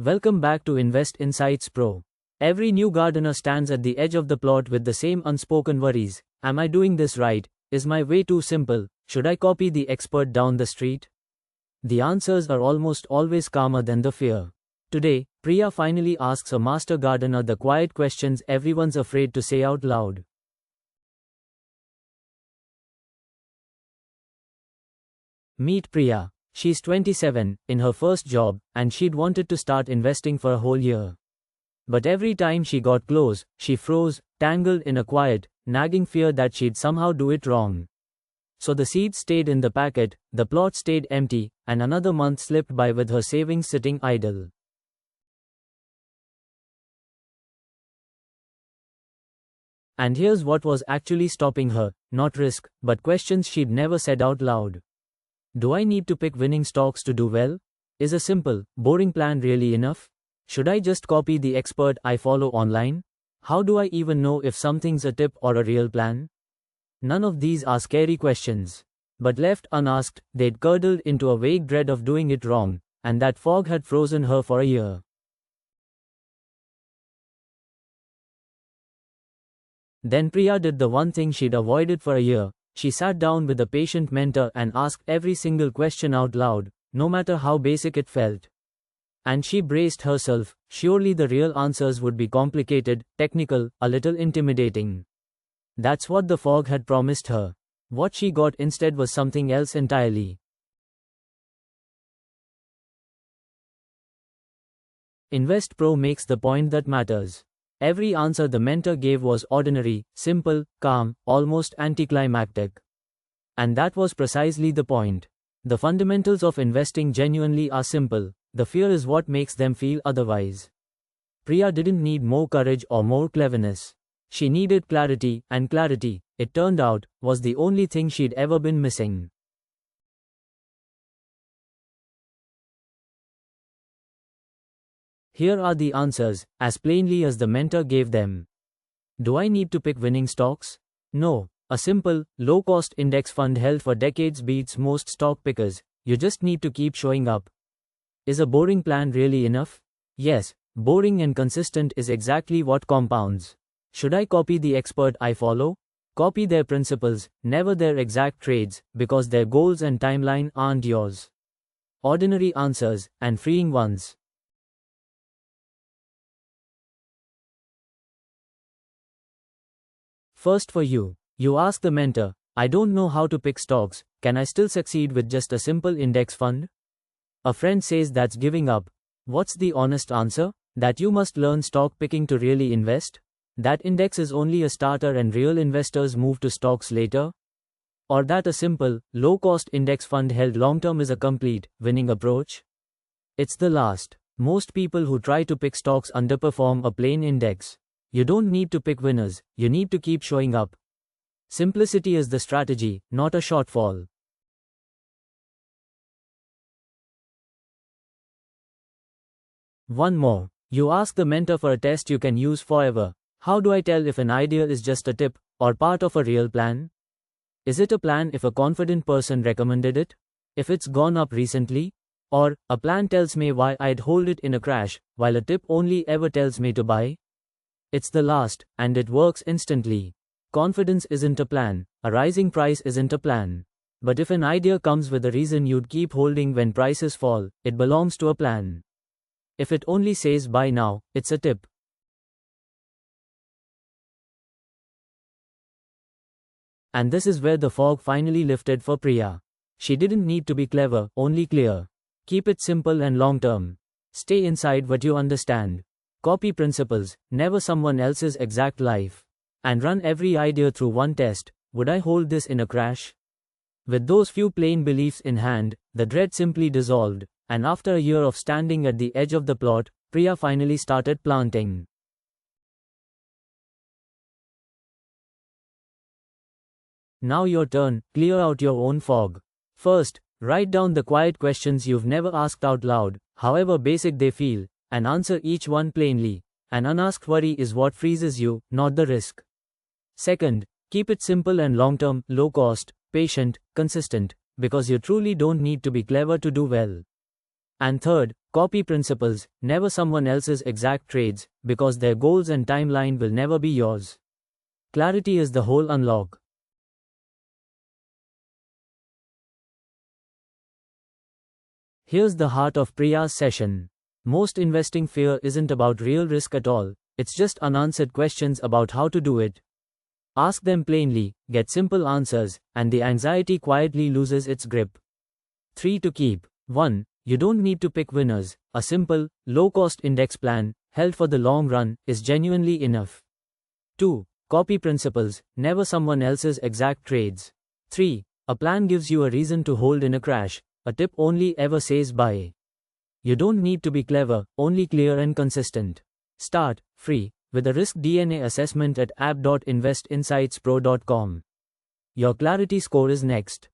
Welcome back to Invest Insights Pro. Every new gardener stands at the edge of the plot with the same unspoken worries. Am I doing this right? Is my way too simple? Should I copy the expert down the street? The answers are almost always calmer than the fear. Today, Priya finally asks a master gardener the quiet questions everyone's afraid to say out loud. Meet Priya. She's 27, in her first job, and she'd wanted to start investing for a whole year. But every time she got close, she froze, tangled in a quiet, nagging fear that she'd somehow do it wrong. So the seeds stayed in the packet, the plot stayed empty, and another month slipped by with her savings sitting idle. And here's what was actually stopping her, not risk, but questions she'd never said out loud. Do I need to pick winning stocks to do well? Is a simple, boring plan really enough? Should I just copy the expert I follow online? How do I even know if something's a tip or a real plan? None of these are scary questions. But left unasked, they'd curdled into a vague dread of doing it wrong, and that fog had frozen her for a year. Then Priya did the one thing she'd avoided for a year. She sat down with a patient mentor and asked every single question out loud, no matter how basic it felt. And she braced herself. Surely the real answers would be complicated, technical, a little intimidating. That's what the fog had promised her. What she got instead was something else entirely. InvestPRO makes the point that matters. Every answer the mentor gave was ordinary, simple, calm, almost anticlimactic. And that was precisely the point. The fundamentals of investing genuinely are simple. The fear is what makes them feel otherwise. Priya didn't need more courage or more cleverness. She needed clarity, and clarity, it turned out, was the only thing she'd ever been missing. Here are the answers, as plainly as the mentor gave them. Do I need to pick winning stocks? No. A simple, low-cost index fund held for decades beats most stock pickers. You just need to keep showing up. Is a boring plan really enough? Yes, boring and consistent is exactly what compounds. Should I copy the expert I follow? Copy their principles, never their exact trades, because their goals and timeline aren't yours. Ordinary answers, and freeing ones. First for you. You ask the mentor, I don't know how to pick stocks, can I still succeed with just a simple index fund? A friend says that's giving up. What's the honest answer? That you must learn stock picking to really invest? That index is only a starter and real investors move to stocks later? Or that a simple, low-cost index fund held long-term is a complete, winning approach? It's the last. Most people who try to pick stocks underperform a plain index. You don't need to pick winners, you need to keep showing up. Simplicity is the strategy, not a shortfall. One more. You ask the mentor for a test you can use forever. How do I tell if an idea is just a tip, or part of a real plan? Is it a plan if a confident person recommended it? If it's gone up recently? Or, a plan tells me why I'd hold it in a crash, while a tip only ever tells me to buy? It's the last, and it works instantly. Confidence isn't a plan, a rising price isn't a plan. But if an idea comes with a reason you'd keep holding when prices fall, it belongs to a plan. If it only says buy now, it's a tip. And this is where the fog finally lifted for Priya. She didn't need to be clever, only clear. Keep it simple and long-term. Stay inside what you understand. Copy principles, never someone else's exact life. And run every idea through one test. Would I hold this in a crash? With those few plain beliefs in hand, the dread simply dissolved, and after a year of standing at the edge of the plot, Priya finally started planting. Now your turn, clear out your own fog. First, write down the quiet questions you've never asked out loud, however basic they feel, and answer each one plainly. An unasked worry is what freezes you, not the risk. Second, keep it simple and long-term, low-cost, patient, consistent, because you truly don't need to be clever to do well. And third, copy principles, never someone else's exact trades, because their goals and timeline will never be yours. Clarity is the whole unlock. Here's the heart of Priya's session. Most investing fear isn't about real risk at all, it's just unanswered questions about how to do it. Ask them plainly, get simple answers, and the anxiety quietly loses its grip. 3 to keep. 1. You don't need to pick winners. A simple, low-cost index plan, held for the long run, is genuinely enough. 2. Copy principles, never someone else's exact trades. 3. A plan gives you a reason to hold in a crash. A tip only ever says buy. You don't need to be clever, only clear and consistent. Start, free, with a risk DNA assessment at app.invest-InsightsPRO.com. Your clarity score is next.